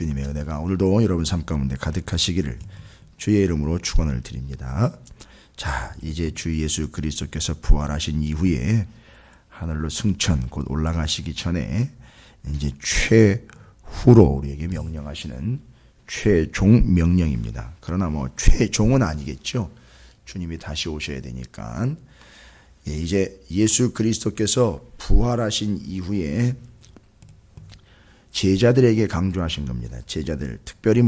주님의 은혜가 오늘도 여러분 삶 가운데 가득하시기를 주의 이름으로 축원을 드립니다. 자, 이제 주 예수 그리스도께서 부활하신 이후에 하늘로 승천 곧 올라가시기 전에 이제 최후로 우리에게 명령하시는 최종 명령입니다. 그러나 뭐 최종은 아니겠죠. 주님이 다시 오셔야 되니까. 이제 예수 그리스도께서 부활하신 이후에 제자들에게 강조하신 겁니다. 제자들, 특별히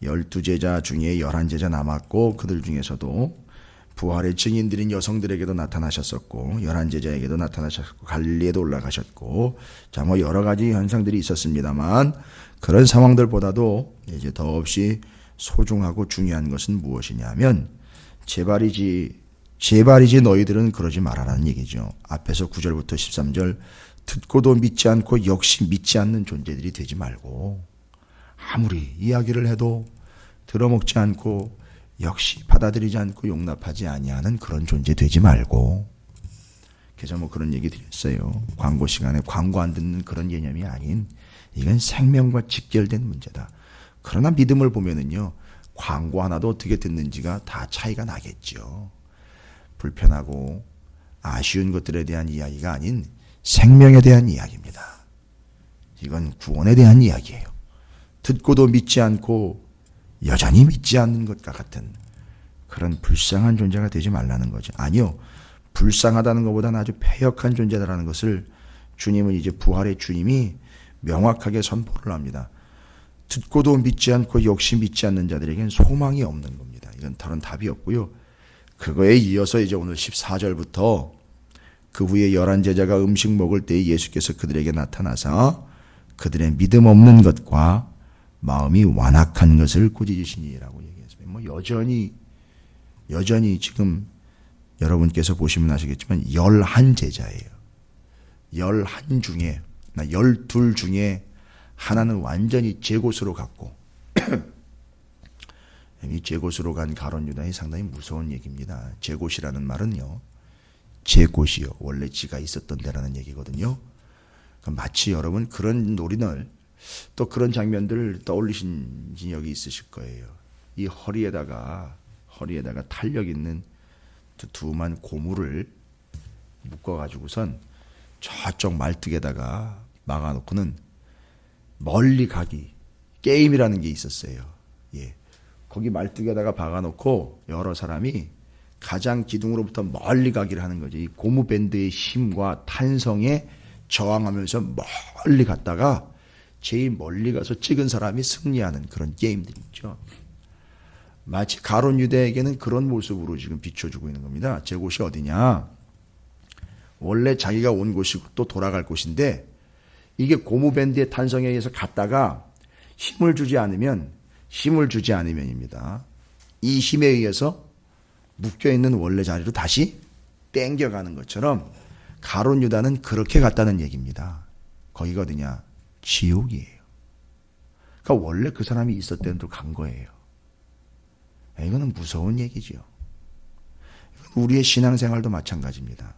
12제자 중에 11제자 남았고 그들 중에서도 부활의 증인들인 여성들에게도 나타나셨었고 11제자에게도 나타나셨고 갈릴리에도 올라가셨고 자, 여러 가지 현상들이 있었습니다만 그런 상황들보다도 이제 더없이 소중하고 중요한 것은 무엇이냐면 제발이지 너희들은 그러지 말아라는 얘기죠. 앞에서 9절부터 13절 듣고도 믿지 않고 역시 믿지 않는 존재들이 되지 말고 아무리 이야기를 해도 들어먹지 않고 역시 받아들이지 않고 용납하지 아니하는 그런 존재 되지 말고 그래서 그런 얘기 드렸어요. 광고 시간에 광고 안 듣는 그런 개념이 아닌 이건 생명과 직결된 문제다. 그러나 믿음을 보면은요 광고 하나도 어떻게 듣는지가 다 차이가 나겠죠. 불편하고 아쉬운 것들에 대한 이야기가 아닌 생명에 대한 이야기입니다. 이건 구원에 대한 이야기예요. 듣고도 믿지 않고 여전히 믿지 않는 것과 같은 그런 불쌍한 존재가 되지 말라는 거죠. 아니요. 불쌍하다는 것보다는 아주 패역한 존재다라는 것을 주님은 이제 부활의 주님이 명확하게 선포를 합니다. 듣고도 믿지 않고 역시 믿지 않는 자들에게는 소망이 없는 겁니다. 이건 다른 답이 없고요. 그거에 이어서 이제 오늘 14절부터 그 후에 11제자가 음식 먹을 때 예수께서 그들에게 나타나서 그들의 믿음 없는 것과 마음이 완악한 것을 꾸짖으시니라고 얘기했습니다. 여전히 지금 여러분께서 보시면 아시겠지만 11제자예요. 11 중에 12 중에 하나는 완전히 제곳으로 갔고 이 제곳으로 간 가룟 유다이 상당히 무서운 얘기입니다. 제곳이라는 말은요. 제곳이요. 원래 지가 있었던 데라는 얘기거든요. 마치 여러분 그런 노린을 또 그런 장면들을 떠올리신 적이 있으실 거예요. 이 허리에다가 탄력 있는 두툼한 고무를 묶어가지고선 저쪽 말뚝에다가 막아놓고는 멀리 가기 게임이라는 게 있었어요. 예. 거기 말뚝에다가 박아놓고 여러 사람이 가장 기둥으로부터 멀리 가기를 하는 거죠. 이 고무밴드의 힘과 탄성에 저항하면서 멀리 갔다가 제일 멀리 가서 찍은 사람이 승리하는 그런 게임들이 있죠. 마치 가룟 유다에게는 그런 모습으로 지금 비춰주고 있는 겁니다. 제 곳이 어디냐? 원래 자기가 온 곳이 또 돌아갈 곳인데 이게 고무밴드의 탄성에 의해서 갔다가 힘을 주지 않으면입니다. 이 힘에 의해서 묶여있는 원래 자리로 다시 땡겨가는 것처럼 가룟 유다는 그렇게 갔다는 얘기입니다. 거기가 어디냐? 지옥이에요. 그러니까 원래 그 사람이 있었던 데로 간 거예요. 이거는 무서운 얘기죠. 우리의 신앙생활도 마찬가지입니다.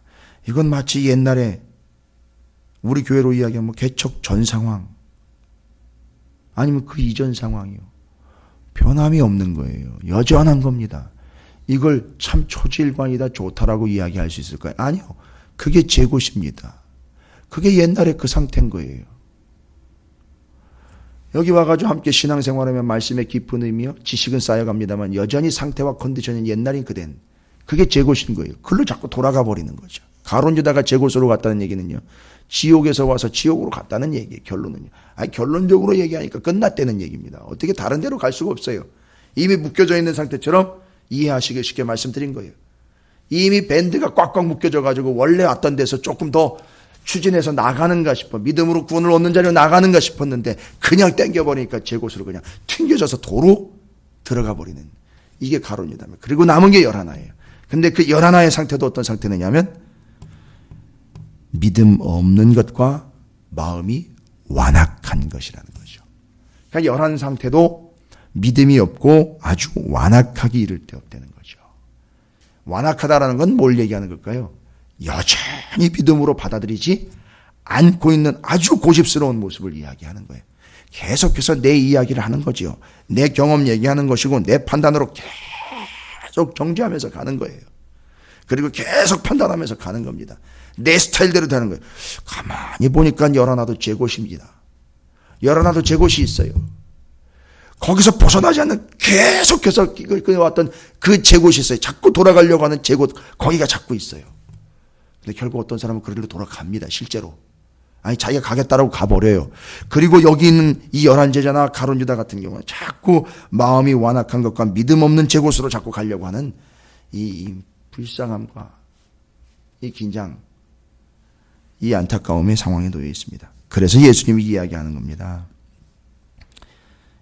이건 마치 옛날에 우리 교회로 이야기하면 개척 전 상황 아니면 그 이전 상황이요. 변함이 없는 거예요. 여전한 겁니다. 이걸 참 초지일관이다 좋다라고 이야기할 수 있을까요? 아니요. 그게 제 곳입니다. 그게 옛날에 그 상태인 거예요. 여기 와가지고 함께 신앙생활하면 말씀의 깊은 의미요. 지식은 쌓여갑니다만 여전히 상태와 컨디션은 옛날인 그댄. 그게 제 곳인 거예요. 그걸로 자꾸 돌아가 버리는 거죠. 가룟 유다가 제 곳으로 갔다는 얘기는요. 지옥에서 와서 지옥으로 갔다는 얘기예요. 결론은요. 결론적으로 얘기하니까 끝났다는 얘기입니다. 어떻게 다른 데로 갈 수가 없어요. 이미 묶여져 있는 상태처럼 이해하시기 쉽게 말씀드린 거예요. 이미 밴드가 꽉꽉 묶여져 가지고 원래 왔던 데서 조금 더 추진해서 나가는가 싶어 믿음으로 구원을 얻는 자리로 나가는가 싶었는데 그냥 땡겨버리니까 제 곳으로 그냥 튕겨져서 도로 들어가 버리는 이게 가룟 유다입니다. 그리고 남은 게 11예요. 근데 그 11의 상태도 어떤 상태느냐면 믿음 없는 것과 마음이 완악한 것이라는 거죠. 그러니까 11 상태도 믿음이 없고 아주 완악하기 이를 데 없다는 거죠. 완악하다라는 건 뭘 얘기하는 걸까요? 여전히 믿음으로 받아들이지 않고 있는 아주 고집스러운 모습을 이야기하는 거예요. 계속해서 내 이야기를 하는 거지요. 내 경험 얘기하는 것이고 내 판단으로 계속 정죄하면서 가는 거예요. 그리고 계속 판단하면서 가는 겁니다. 내 스타일대로 되는 거예요. 가만히 보니까 열하나도 제 곳입니다. 열하나도 제 곳이 있어요. 거기서 벗어나지 않는 계속해서 왔던 그 제 곳이 있어요. 자꾸 돌아가려고 하는 제 곳, 거기가 자꾸 있어요. 근데 결국 어떤 사람은 그 길로 돌아갑니다. 실제로. 아니 자기가 가겠다라고 가버려요. 그리고 여기 있는 이 11제자나 가룟 유다 같은 경우는 자꾸 마음이 완악한 것과 믿음 없는 제 곳으로 자꾸 가려고 하는 이 불쌍함과 이 긴장, 이 안타까움의 상황에 놓여 있습니다. 그래서 예수님이 이야기하는 겁니다.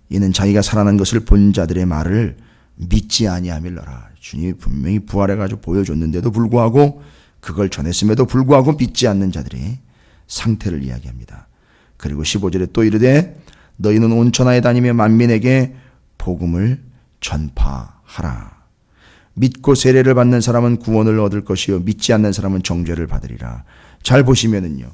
이는 자기가 살아난 것을 본 자들의 말을 믿지 아니함일러라. 주님이 분명히 부활해가지고 보여줬는데도 불구하고 그걸 전했음에도 불구하고 믿지 않는 자들의 상태를 이야기합니다. 그리고 15절에 또 이르되 너희는 온 천하에 다니며 만민에게 복음을 전파하라. 믿고 세례를 받는 사람은 구원을 얻을 것이요 믿지 않는 사람은 정죄를 받으리라. 잘 보시면은요.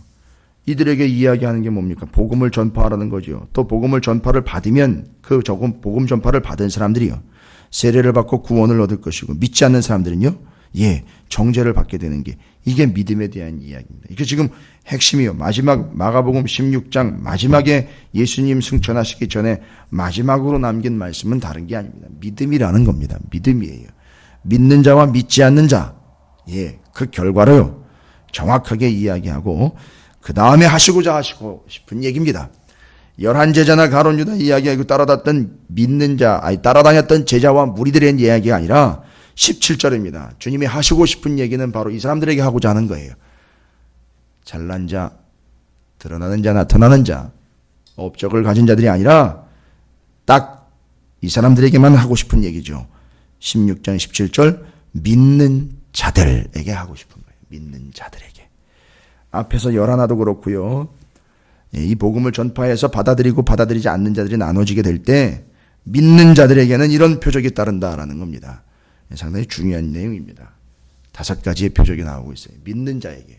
이들에게 이야기하는 게 뭡니까? 복음을 전파하라는 거죠. 또 복음을 전파를 받으면 그 복음 전파를 받은 사람들이요. 세례를 받고 구원을 얻을 것이고 믿지 않는 사람들은요. 정죄를 받게 되는 게 이게 믿음에 대한 이야기입니다. 이게 지금 핵심이요. 마지막 마가복음 16장 마지막에 예수님 승천하시기 전에 마지막으로 남긴 말씀은 다른 게 아닙니다. 믿음이라는 겁니다. 믿음이에요. 믿는 자와 믿지 않는 자. 그 결과로요. 정확하게 이야기하고 그 다음에 하시고자 하시고 싶은 얘기입니다. 11제자나 가룟 유다 이야기하고 따라다녔던 믿는 자, 따라다녔던 제자와 무리들의 이야기가 아니라 17절입니다. 주님이 하시고 싶은 얘기는 바로 이 사람들에게 하고자 하는 거예요. 잘난 자, 드러나는 자, 나타나는 자, 업적을 가진 자들이 아니라 딱 이 사람들에게만 하고 싶은 얘기죠. 16장 17절 믿는 자들에게 하고 싶은 거예요. 믿는 자들에게. 앞에서 11도 그렇고요. 이 복음을 전파해서 받아들이고 받아들이지 않는 자들이 나눠지게 될 때 믿는 자들에게는 이런 표적이 따른다라는 겁니다. 상당히 중요한 내용입니다. 5가지의 표적이 나오고 있어요. 믿는 자에게.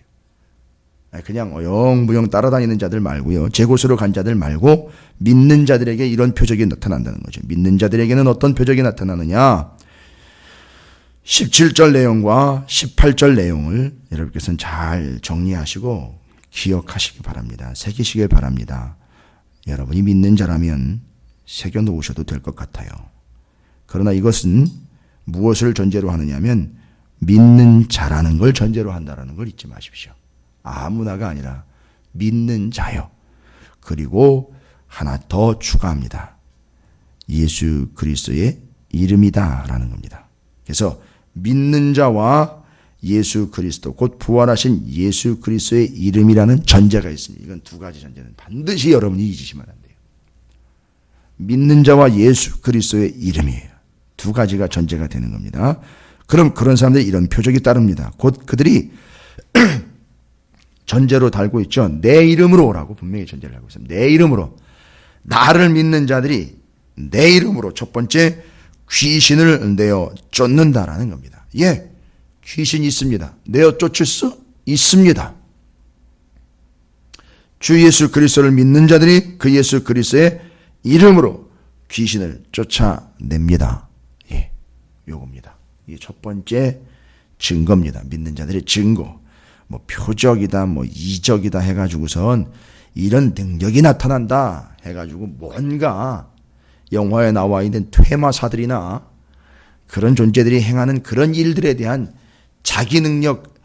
그냥 어영부영 따라다니는 자들 말고요. 제 곳으로 간 자들 말고 믿는 자들에게 이런 표적이 나타난다는 거죠. 믿는 자들에게는 어떤 표적이 나타나느냐? 17절 내용과 18절 내용을 여러분께서는 잘 정리하시고 기억하시기 바랍니다. 새기시길 바랍니다. 여러분이 믿는 자라면 새겨 놓으셔도 될 것 같아요. 그러나 이것은 무엇을 전제로 하느냐면 믿는 자라는 걸 전제로 한다는 걸 잊지 마십시오. 아무나가 아니라 믿는 자요. 그리고 하나 더 추가합니다. 예수 그리스도의 이름이다라는 겁니다. 그래서 믿는 자와 예수 그리스도 곧 부활하신 예수 그리스도의 이름이라는 전제가 있습니다. 이건 2가지 전제는 반드시 여러분이 잊으시면 안 돼요. 믿는 자와 예수 그리스도의 이름이에요. 2가지가 전제가 되는 겁니다. 그럼 그런 사람들이 이런 표적이 따릅니다. 곧 그들이 전제로 달고 있죠. 내 이름으로라고 분명히 전제를 하고 있습니다. 내 이름으로. 나를 믿는 자들이 내 이름으로 첫 번째 귀신을 내어 쫓는다라는 겁니다. 귀신이 있습니다. 내어 쫓을 수 있습니다. 주 예수 그리스도를 믿는 자들이 그 예수 그리스도의 이름으로 귀신을 쫓아냅니다. 요겁니다. 이게 첫 번째 증거입니다. 믿는 자들의 증거. 표적이다, 이적이다 해가지고선 이런 능력이 나타난다 해가지고 뭔가 영화에 나와 있는 퇴마사들이나 그런 존재들이 행하는 그런 일들에 대한 자기 능력,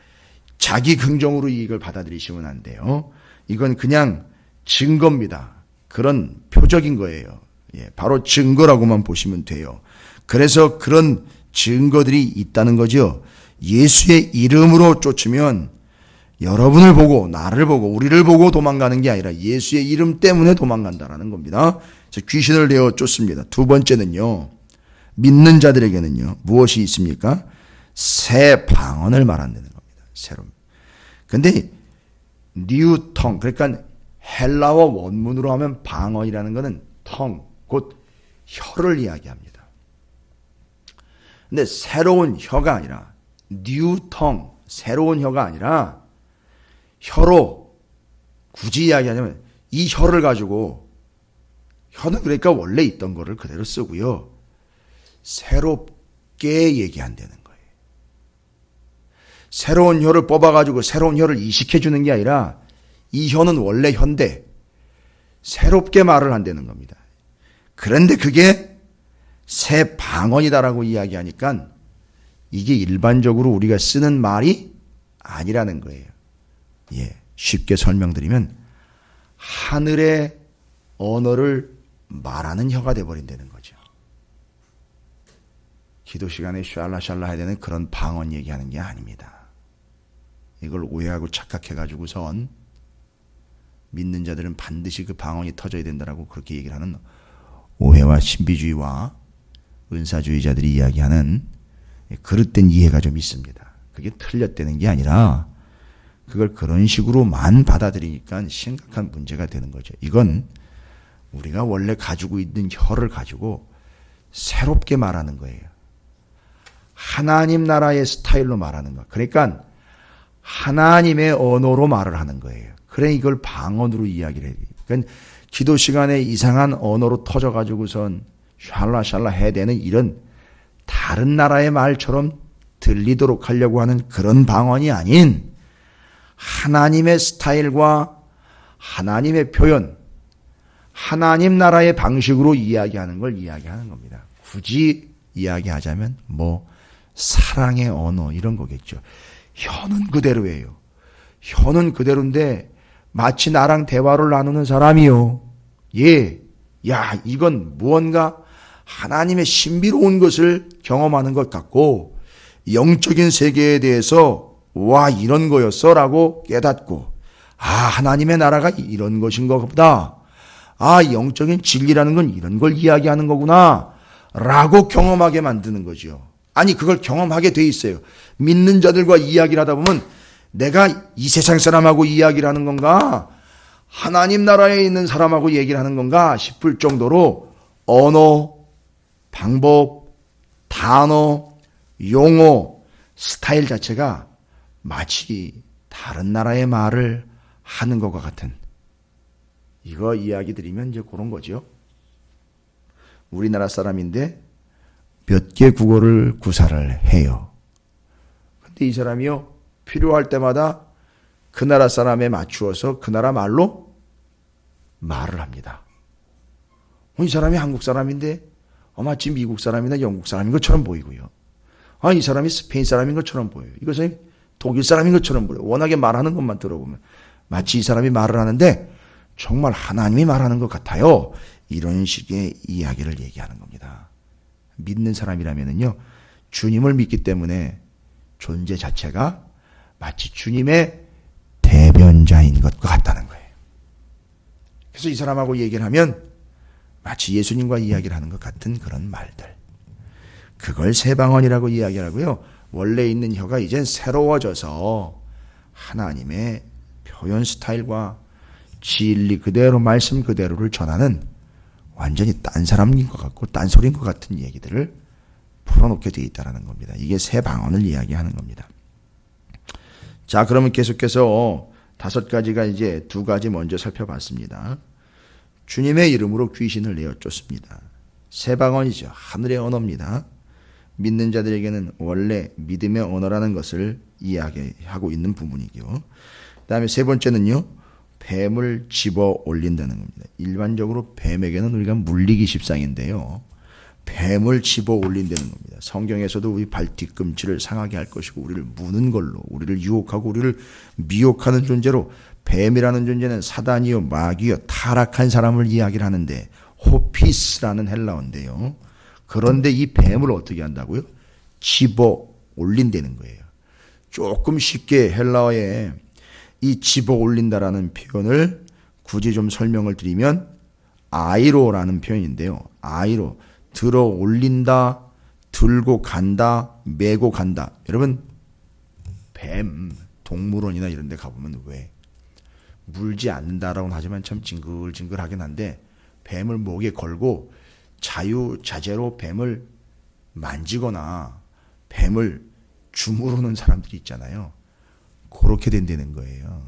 자기 긍정으로 이익을 받아들이시면 안 돼요. 이건 그냥 증거입니다. 그런 표적인 거예요. 바로 증거라고만 보시면 돼요. 그래서 그런 증거들이 있다는 거죠. 예수의 이름으로 쫓으면 여러분을 보고 나를 보고 우리를 보고 도망가는 게 아니라 예수의 이름 때문에 도망간다라는 겁니다. 그래서 귀신을 내어 쫓습니다. 2번째는요. 믿는 자들에게는요. 무엇이 있습니까? 새 방언을 말한다는 겁니다. 새로. 근데 뉴텅 그러니까 헬라어 원문으로 하면 방언이라는 것은 텅 곧 혀를 이야기합니다. 근데 새로운 혀가 아니라 뉴텅 새로운 혀가 아니라 혀로 굳이 이야기하자면 이 혀를 가지고 혀는 그러니까 원래 있던 거를 그대로 쓰고요. 새롭게 얘기한다는 거예요. 새로운 혀를 뽑아가지고 새로운 혀를 이식해 주는 게 아니라 이 혀는 원래 혀인데 새롭게 말을 한다는 겁니다. 그런데 그게 새 방언이다라고 이야기하니까 이게 일반적으로 우리가 쓰는 말이 아니라는 거예요. 예, 쉽게 설명드리면 하늘의 언어를 말하는 혀가 돼버린다는 거죠. 기도 시간에 샬라샬라 해야 되는 그런 방언 얘기하는 게 아닙니다. 이걸 오해하고 착각해가지고선 믿는 자들은 반드시 그 방언이 터져야 된다라고 그렇게 얘기를 하는 오해와 신비주의와 은사주의자들이 이야기하는 그릇된 이해가 좀 있습니다. 그게 틀렸다는 게 아니라 그걸 그런 식으로만 받아들이니까 심각한 문제가 되는 거죠. 이건 우리가 원래 가지고 있는 혀를 가지고 새롭게 말하는 거예요. 하나님 나라의 스타일로 말하는 거. 그러니까 하나님의 언어로 말을 하는 거예요. 그래 이걸 방언으로 이야기를 해요. 그러니까 기도 시간에 이상한 언어로 터져가지고선 샬라샬라 해야 되는 이런 다른 나라의 말처럼 들리도록 하려고 하는 그런 방언이 아닌 하나님의 스타일과 하나님의 표현, 하나님 나라의 방식으로 이야기하는 걸 이야기하는 겁니다. 굳이 이야기하자면 뭐 사랑의 언어 이런 거겠죠. 혀는 그대로예요. 혀는 그대로인데 마치 나랑 대화를 나누는 사람이요. 예, 야 이건 무언가 하나님의 신비로운 것을 경험하는 것 같고 영적인 세계에 대해서 와 이런 거였어 라고 깨닫고 아 하나님의 나라가 이런 것인 거보다 아 영적인 진리라는 건 이런 걸 이야기하는 거구나 라고 경험하게 만드는 거죠. 아니 그걸 경험하게 돼 있어요. 믿는 자들과 이야기를 하다 보면 내가 이 세상 사람하고 이야기를 하는 건가 하나님 나라에 있는 사람하고 얘기를 하는 건가 싶을 정도로 언어, 방법, 단어, 용어, 스타일 자체가 마치 다른 나라의 말을 하는 것과 같은 이거 이야기 드리면 이제 그런 거죠. 우리나라 사람인데 몇 개 국어를 구사를 해요. 근데 이 사람이요 필요할 때마다 그 나라 사람에 맞추어서 그 나라 말로 말을 합니다. 이 사람이 한국 사람인데 마치 미국 사람이나 영국 사람인 것처럼 보이고요. 이 사람이 스페인 사람인 것처럼 보여요. 이것은 독일 사람인 것처럼 보여요. 워낙에 말하는 것만 들어보면 마치 이 사람이 말을 하는데 정말 하나님이 말하는 것 같아요. 이런 식의 이야기를 얘기하는 겁니다. 믿는 사람이라면요 주님을 믿기 때문에 존재 자체가 마치 주님의 대변자인 것과 같다는 거예요. 그래서 이 사람하고 얘기를 하면 마치 예수님과 이야기를 하는 것 같은 그런 말들. 그걸 새방언이라고 이야기하고요. 원래 있는 혀가 이젠 새로워져서 하나님의 표현 스타일과 진리 그대로 말씀 그대로를 전하는 완전히 딴 사람인 것 같고 딴소리인 것 같은 얘기들을 풀어놓게 되어 있다는 겁니다. 이게 새방언을 이야기하는 겁니다. 자, 그러면 계속해서 5가지가 이제 2가지 먼저 살펴봤습니다. 주님의 이름으로 귀신을 내어 쫓습니다. 새방언이죠. 하늘의 언어입니다. 믿는 자들에게는 원래 믿음의 언어라는 것을 이야기하고 있는 부분이고요. 그 다음에 3번째는요. 뱀을 집어 올린다는 겁니다. 일반적으로 뱀에게는 우리가 물리기 십상인데요. 뱀을 집어 올린다는 겁니다. 성경에서도 우리 발 뒤꿈치를 상하게 할 것이고 우리를 무는 걸로 우리를 유혹하고 우리를 미혹하는 존재로 뱀이라는 존재는 사단이요 마귀요 타락한 사람을 이야기를 하는데 호피스라는 헬라어인데요. 그런데 이 뱀을 어떻게 한다고요? 집어 올린다는 거예요. 조금 쉽게 헬라어에 이 집어 올린다라는 표현을 굳이 좀 설명을 드리면 아이로라는 표현인데요. 아이로 들어 올린다, 들고 간다, 메고 간다. 여러분 뱀 동물원이나 이런 데 가보면 왜 물지 않는다라고는 하지만 참 징글징글하긴 한데 뱀을 목에 걸고 자유자재로 뱀을 만지거나 뱀을 주무르는 사람들이 있잖아요. 그렇게 된다는 거예요.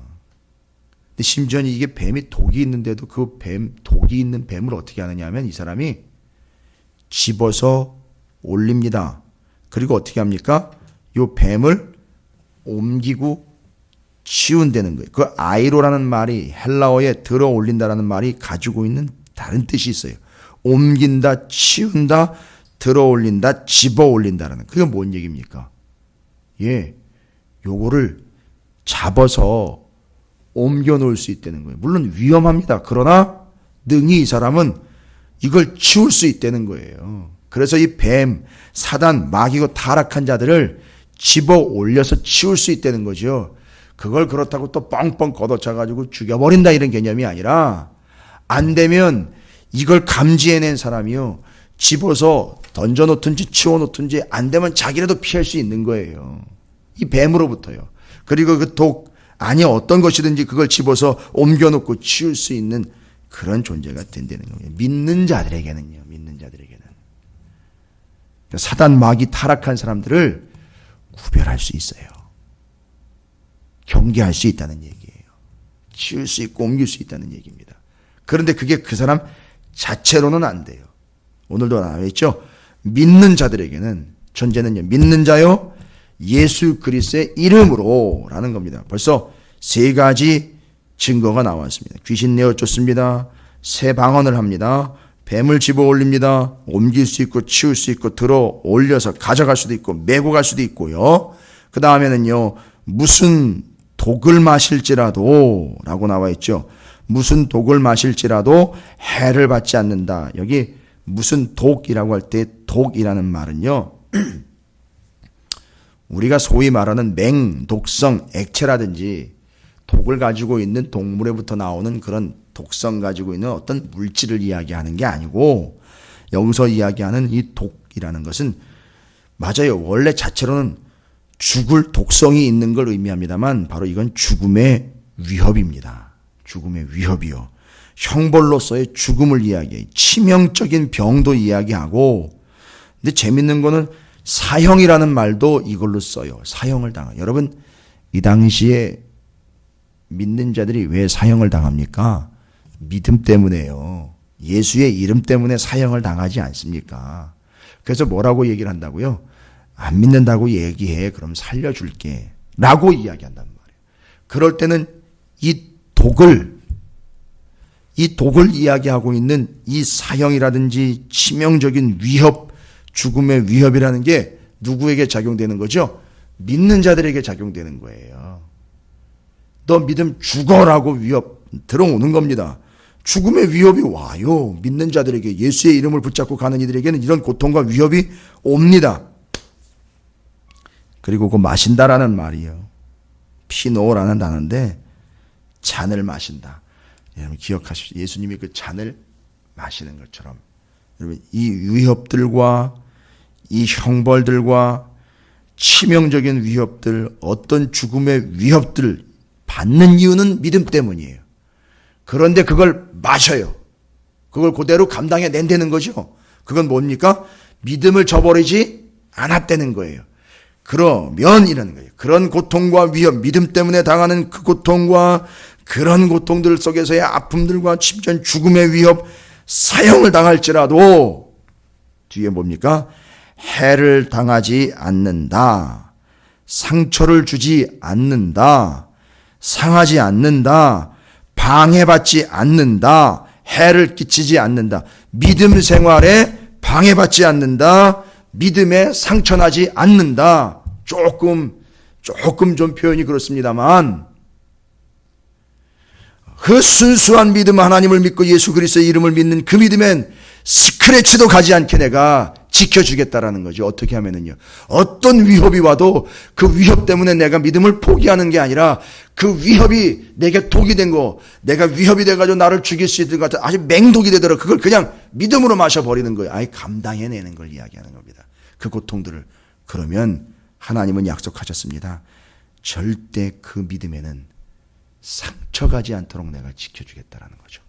근데 심지어는 이게 뱀이 독이 있는데도 그 독이 있는 뱀을 어떻게 하느냐 하면 이 사람이 집어서 올립니다. 그리고 어떻게 합니까? 이 뱀을 옮기고 치운다는 거예요. 그 아이로라는 말이 헬라어에 들어 올린다라는 말이 가지고 있는 다른 뜻이 있어요. 옮긴다, 치운다, 들어 올린다, 집어 올린다라는. 그게 뭔 얘기입니까? 예, 요거를 잡아서 옮겨 놓을 수 있다는 거예요. 물론 위험합니다. 그러나 능히 이 사람은 이걸 치울 수 있다는 거예요. 그래서 이 뱀, 사단, 마귀고 타락한 자들을 집어 올려서 치울 수 있다는 거죠. 그걸 그렇다고 또 뻥뻥 걷어차가지고 죽여버린다 이런 개념이 아니라 안 되면 이걸 감지해낸 사람이요. 집어서 던져놓든지 치워놓든지 안 되면 자기라도 피할 수 있는 거예요. 이 뱀으로부터요. 그리고 그 독, 아니 어떤 것이든지 그걸 집어서 옮겨놓고 치울 수 있는 그런 존재가 된다는 거예요. 믿는 자들에게는요. 믿는 자들에게는. 사단 마귀 타락한 사람들을 구별할 수 있어요. 경계할 수 있다는 얘기예요. 치울 수 있고 옮길 수 있다는 얘기입니다. 그런데 그게 그 사람 자체로는 안 돼요. 오늘도 나와 있죠. 믿는 자들에게는 전제는요. 믿는 자요. 예수 그리스도의 이름으로 라는 겁니다. 벌써 세 가지 증거가 나왔습니다. 귀신 내어 쫓습니다. 새 방언을 합니다. 뱀을 집어 올립니다. 옮길 수 있고 치울 수 있고 들어 올려서 가져갈 수도 있고 메고 갈 수도 있고요. 그 다음에는요. 무슨 독을 마실지라도 라고 나와 있죠. 무슨 독을 마실지라도 해를 받지 않는다. 여기 무슨 독이라고 할 때 독이라는 말은요. 우리가 소위 말하는 맹, 독성, 액체라든지 독을 가지고 있는 동물에부터 나오는 그런 독성 가지고 있는 어떤 물질을 이야기하는 게 아니고 여기서 이야기하는 이 독이라는 것은 맞아요. 원래 자체로는 죽을 독성이 있는 걸 의미합니다만 바로 이건 죽음의 위협입니다. 죽음의 위협이요. 형벌로서의 죽음을 이야기해요. 치명적인 병도 이야기하고 근데 재밌는 거는 사형이라는 말도 이걸로 써요. 사형을 당해요. 여러분 이 당시에 믿는 자들이 왜 사형을 당합니까? 믿음 때문에요. 예수의 이름 때문에 사형을 당하지 않습니까? 그래서 뭐라고 얘기를 한다고요? 안 믿는다고 얘기해. 그럼 살려줄게. 라고 이야기한단 말이에요. 그럴 때는 이 독을 이야기하고 있는 이 사형이라든지 치명적인 위협, 죽음의 위협이라는 게 누구에게 작용되는 거죠? 믿는 자들에게 작용되는 거예요. 너 믿음 죽어라고 위협 들어오는 겁니다. 죽음의 위협이 와요. 믿는 자들에게 예수의 이름을 붙잡고 가는 이들에게는 이런 고통과 위협이 옵니다. 그리고 그 마신다라는 말이요. 피노라는 단어인데 잔을 마신다. 여러분 기억하십시오. 예수님이 그 잔을 마시는 것처럼 여러분 이 위협들과 이 형벌들과 치명적인 위협들, 어떤 죽음의 위협들 받는 이유는 믿음 때문이에요. 그런데 그걸 마셔요. 그걸 그대로 감당해 낸다는 거죠. 그건 뭡니까? 믿음을 저버리지 않았다는 거예요. 그러면 이라는 거예요. 그런 고통과 위협, 믿음 때문에 당하는 그 고통과 그런 고통들 속에서의 아픔들과 심지어 죽음의 위협, 사형을 당할지라도 뒤에 뭡니까? 해를 당하지 않는다. 상처를 주지 않는다. 상하지 않는다. 방해받지 않는다. 해를 끼치지 않는다. 믿음 생활에 방해받지 않는다. 믿음에 상처나지 않는다. 조금 좀 표현이 그렇습니다만 그 순수한 믿음 하나님을 믿고 예수 그리스도의 이름을 믿는 그 믿음엔 스크래치도 가지 않게 내가 지켜주겠다라는 거죠. 어떻게 하면은요. 어떤 위협이 와도 그 위협 때문에 내가 믿음을 포기하는 게 아니라 그 위협이 내게 독이 된 거, 내가 위협이 돼가지고 나를 죽일 수 있을 것 같아 아주 맹독이 되더라도 그걸 그냥 믿음으로 마셔버리는 거예요. 아예 감당해내는 걸 이야기하는 겁니다. 그 고통들을. 그러면 하나님은 약속하셨습니다. 절대 그 믿음에는 상처가지 않도록 내가 지켜주겠다라는 거죠.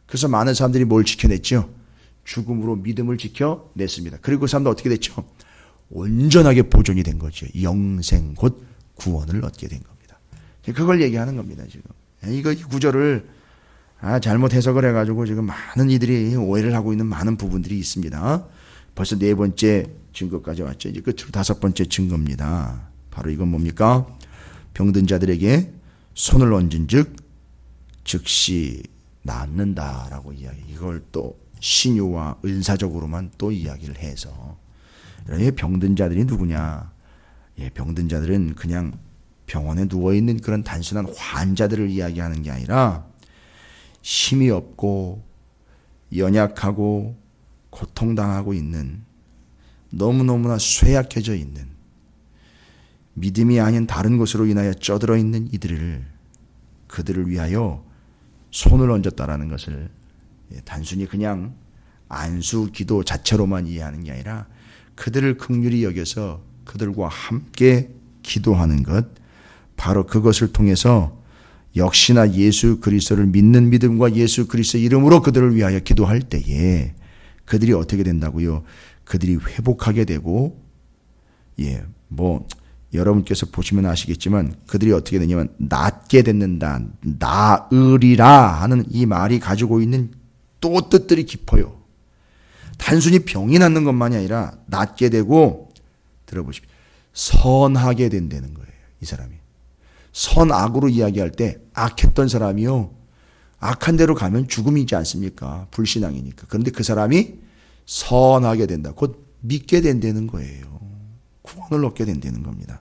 그래서 많은 사람들이 뭘 지켜냈죠? 죽음으로 믿음을 지켜냈습니다. 그리고 그 사람도 어떻게 됐죠? 온전하게 보존이 된 거죠. 영생 곧 구원을 얻게 된 겁니다. 그걸 얘기하는 겁니다. 지금. 이거 이 구절을 잘못 해석을 해가지고 지금 많은 이들이 오해를 하고 있는 많은 부분들이 있습니다. 벌써 네 번째 증거까지 왔죠. 이제 끝으로 다섯 번째 증거입니다. 바로 이건 뭡니까? 병든 자들에게 손을 얹은즉 즉시 낫는다라고 이야기. 이걸 또 신유와 은사적으로만 또 이야기를 해서 병든 자들이 누구냐? 병든 자들은 그냥 병원에 누워 있는 그런 단순한 환자들을 이야기하는 게 아니라 힘이 없고 연약하고 고통당하고 있는 너무너무나 쇠약해져 있는 믿음이 아닌 다른 것으로 인하여 쪄들어 있는 그들을 위하여 손을 얹었다라는 것을 단순히 그냥 안수 기도 자체로만 이해하는 게 아니라 그들을 긍휼히 여겨서 그들과 함께 기도하는 것, 바로 그것을 통해서 역시나 예수 그리스도를 믿는 믿음과 예수 그리스도의 이름으로 그들을 위하여 기도할 때에 그들이 어떻게 된다고요? 그들이 회복하게 되고, 여러분께서 보시면 아시겠지만 그들이 어떻게 되냐면 낫게 됐는다, 나으리라 하는 이 말이 가지고 있는 또 뜻들이 깊어요. 단순히 병이 낫는 것만이 아니라 낫게 되고, 들어보십시오, 선하게 된다는 거예요. 이 사람이 선악으로 이야기할 때 악했던 사람이요, 악한 대로 가면 죽음이지 않습니까? 불신앙이니까. 그런데 그 사람이 선하게 된다, 곧 믿게 된다는 거예요. 구원을 얻게 된다는 겁니다.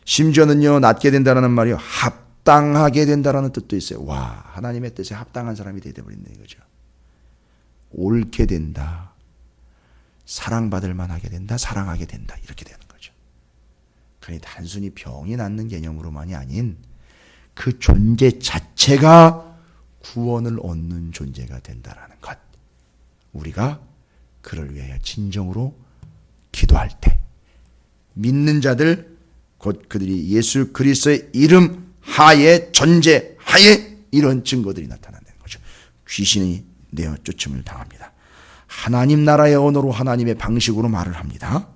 심지어는요, 낫게 된다는 말이요, 합당하게 된다는 뜻도 있어요. 와, 하나님의 뜻에 합당한 사람이 되어버린다 이거죠. 옳게 된다, 사랑받을 만하게 된다, 사랑하게 된다, 이렇게 되는 거죠. 그러니 단순히 병이 낫는 개념으로만이 아닌 그 존재 자체가 구원을 얻는 존재가 된다라는 것. 우리가 그를 위하여 진정으로 기도할 때 믿는 자들, 곧 그들이 예수 그리스도의 이름 하에, 전제 하에 이런 증거들이 나타난다는 거죠. 귀신이 내어 쫓음을 당합니다. 하나님 나라의 언어로, 하나님의 방식으로 말을 합니다.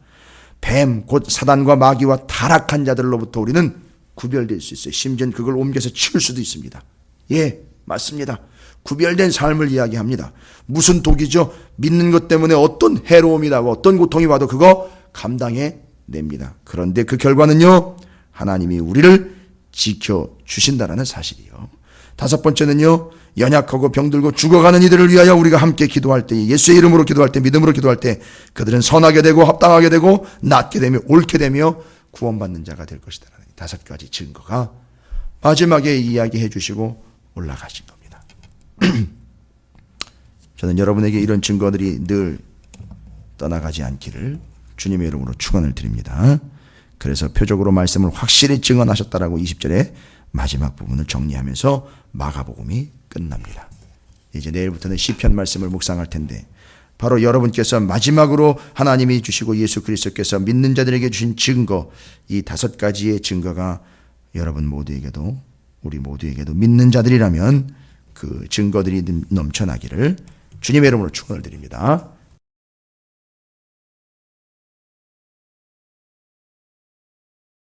뱀, 곧 사단과 마귀와 타락한 자들로부터 우리는 구별될 수 있어요. 심지어는 그걸 옮겨서 치울 수도 있습니다. 맞습니다. 구별된 삶을 이야기합니다. 무슨 독이죠? 믿는 것 때문에 어떤 해로움이 나고 어떤 고통이 와도 그거 감당해 냅니다. 그런데 그 결과는요, 하나님이 우리를 지켜주신다라는 사실이요. 다섯 번째는요, 연약하고 병들고 죽어가는 이들을 위하여 우리가 함께 기도할 때, 예수의 이름으로 기도할 때, 믿음으로 기도할 때 그들은 선하게 되고 합당하게 되고 낫게 되며 옳게 되며 구원받는 자가 될 것이다. 다섯 가지 증거가 마지막에 이야기해 주시고 올라가신 겁니다. 저는 여러분에게 이런 증거들이 늘 떠나가지 않기를 주님의 이름으로 축원을 드립니다. 그래서 표적으로 말씀을 확실히 증언하셨다라고 20절에 마지막 부분을 정리하면서 마가복음이 끝납니다. 이제 내일부터는 시편 말씀을 묵상할 텐데, 바로 여러분께서 마지막으로 하나님이 주시고 예수 그리스도께서 믿는 자들에게 주신 증거, 이 다섯 가지의 증거가 여러분 모두에게도, 우리 모두에게도 믿는 자들이라면 그 증거들이 넘쳐나기를 주님의 이름으로 축원을 드립니다.